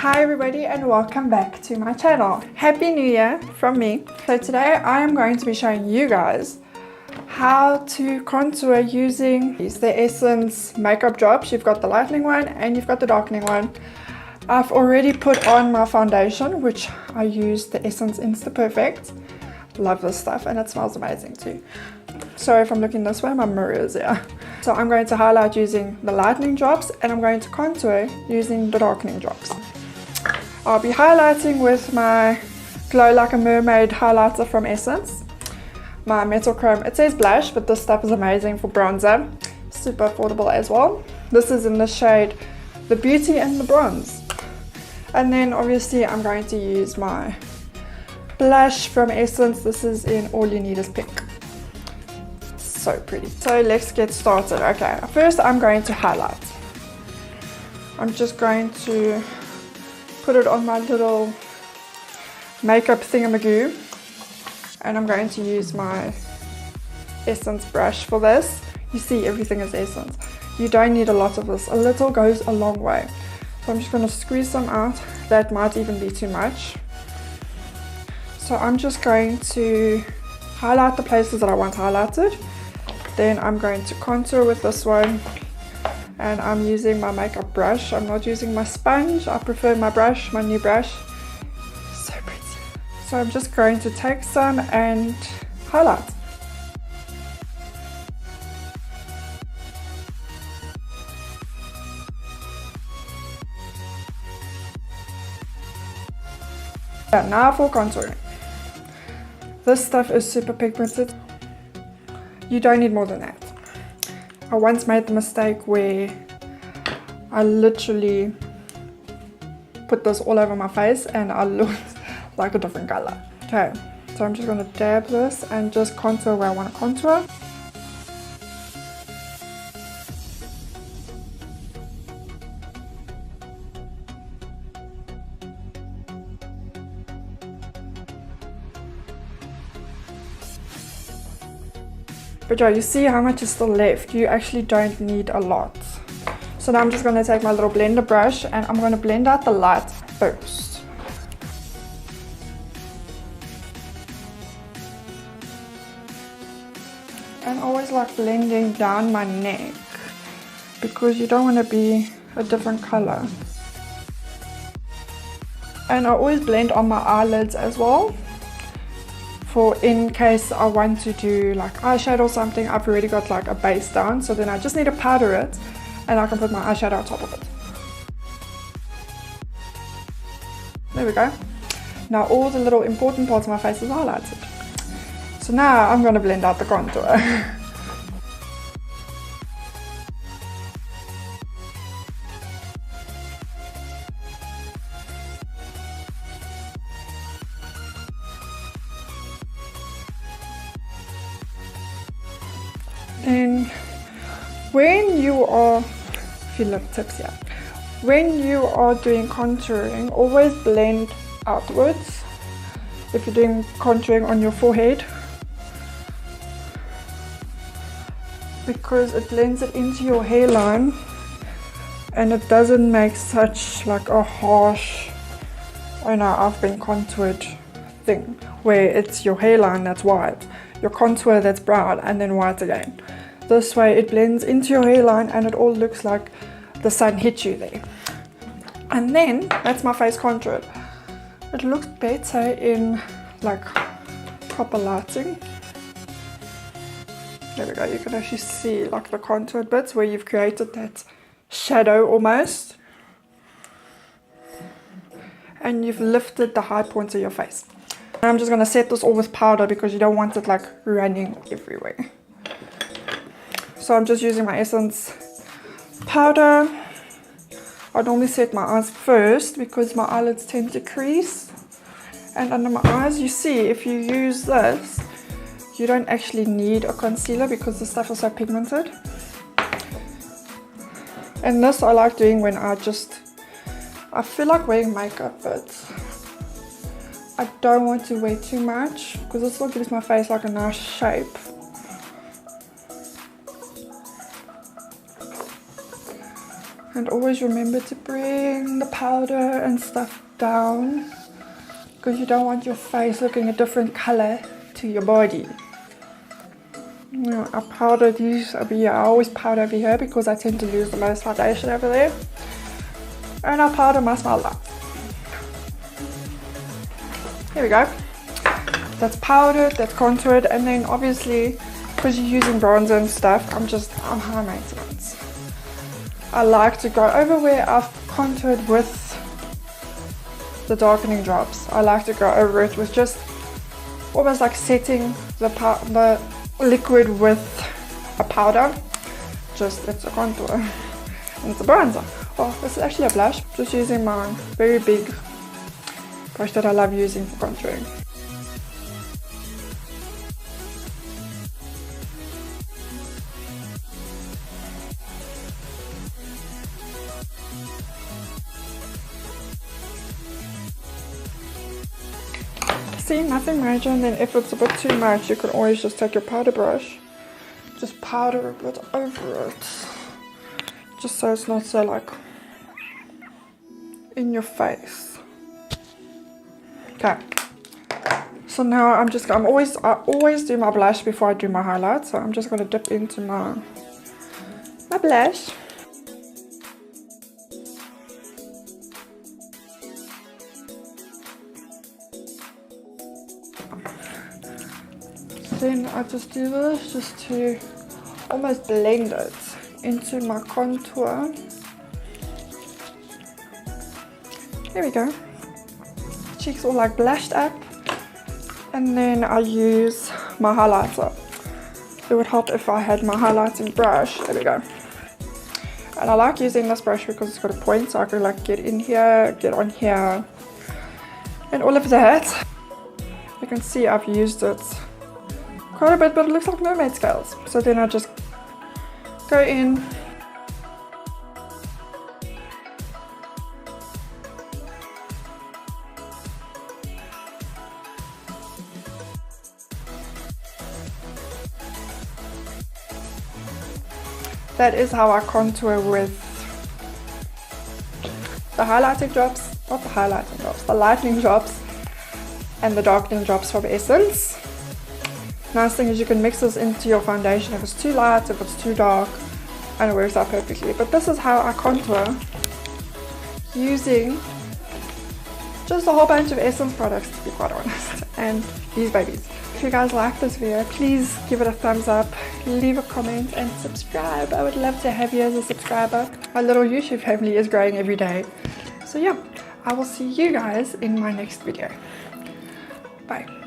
Hi everybody and welcome back to my channel. Happy New Year from me. So today I am going to be showing you guys how to contour using the Essence makeup drops. You've got the lightening one and you've got the darkening one. I've already put on my foundation, which I use the Essence Insta Perfect. Love this stuff and it smells amazing too. Sorry if I'm looking this way, my mirror is here. So I'm going to highlight using the lightening drops and I'm going to contour using the darkening drops. I'll be highlighting with my Glow Like a Mermaid highlighter from Essence. My Metal Chrome, it says blush, but this stuff is amazing for bronzer. Super affordable as well. This is in the shade The Beauty and the Bronze. And then obviously I'm going to use my blush from Essence. This is in All You Need Is Pink. So pretty. So let's get started. Okay, first I'm going to highlight. I'm just going to put it on my little makeup thingamagoo, and I'm going to use my Essence brush for this. You see, everything is Essence. You don't need a lot of this. A little goes a long way. So I'm just going to squeeze some out. That might even be too much. So I'm just going to highlight the places that I want highlighted. Then I'm going to contour with this one. And I'm using my makeup brush. I'm not using my sponge. I prefer my brush, my new brush. So pretty. So I'm just going to take some and highlight. Now for contouring. This stuff is super pigmented. You don't need more than that. I once made the mistake where I literally put this all over my face and I looked like a different color. Okay, so I'm just going to dab this and just contour where I want to contour. But yeah, you see how much is still left. You actually don't need a lot. So now I'm just going to take my little blender brush and I'm going to blend out the light first. And always like blending down my neck because you don't want to be a different color. And I always blend on my eyelids as well. For in case I want to do like eyeshadow or something, I've already got like a base down, so then I just need to powder it and I can put my eyeshadow on top of it. There we go. Now all the little important parts of my face is highlighted. So now I'm going to blend out the contour. Then when you are, few little tips here, when you are doing contouring, always blend outwards. If you're doing contouring on your forehead, because it blends it into your hairline and it doesn't make such like a harsh, oh no, I've been contoured thing where it's your hairline that's white, your contour that's brown and then white again. This way it blends into your hairline and it all looks like the sun hit you there. And then that's my face contoured. It looks better in like proper lighting. There we go, you can actually see like the contoured bits where you've created that shadow almost. And you've lifted the high points of your face. And I'm just going to set this all with powder because you don't want it like running everywhere. So I'm just using my Essence powder. I normally set my eyes first because my eyelids tend to crease. And under my eyes, you see, if you use this, you don't actually need a concealer because the stuff is so pigmented. And this I like doing when I feel like wearing makeup, but I don't want to wear too much because it still gives my face like a nice shape. And always remember to bring the powder and stuff down, because you don't want your face looking a different color to your body. I powder these over here. I always powder over here because I tend to lose the most foundation over there. And I powder my smile line. Here we go. That's powdered, that's contoured, and then obviously, because you're using bronzer and stuff, I'm high maintenance. I like to go over where I've contoured with the darkening drops. I like to go over it with just almost like setting the liquid with a powder. Just, it's a contour and it's a bronzer. Oh, this is actually a blush. Just using my very big brush that I love using for contouring. See, nothing major, and then if it's a bit too much, you can always just take your powder brush, just powder a bit over it, just so it's not so like in your face. Okay, so now I always do my blush before I do my highlight, so I'm just going to dip into my blush. Then I just do this just to almost blend it into my contour. There we go. Cheeks all like blushed up. And then I use my highlighter. It would help if I had my highlighting brush. There we go. And I like using this brush because it's got a point, so I can like get in here, get on here, and all of that. You can see I've used it quite a bit, but it looks like mermaid scales. So then I just go in. That is how I contour with the highlighting drops, not the highlighting drops, the lightening drops and the darkening drops from Essence. Nice thing is you can mix this into your foundation if it's too light, if it's too dark, and it works out perfectly. But this is how I contour using just a whole bunch of Essence products, to be quite honest, and these babies. If you guys like this video, please give it a thumbs up, leave a comment and subscribe. I would love to have you as a subscriber. My little YouTube family is growing every day. So yeah, I will see you guys in my next video. Bye.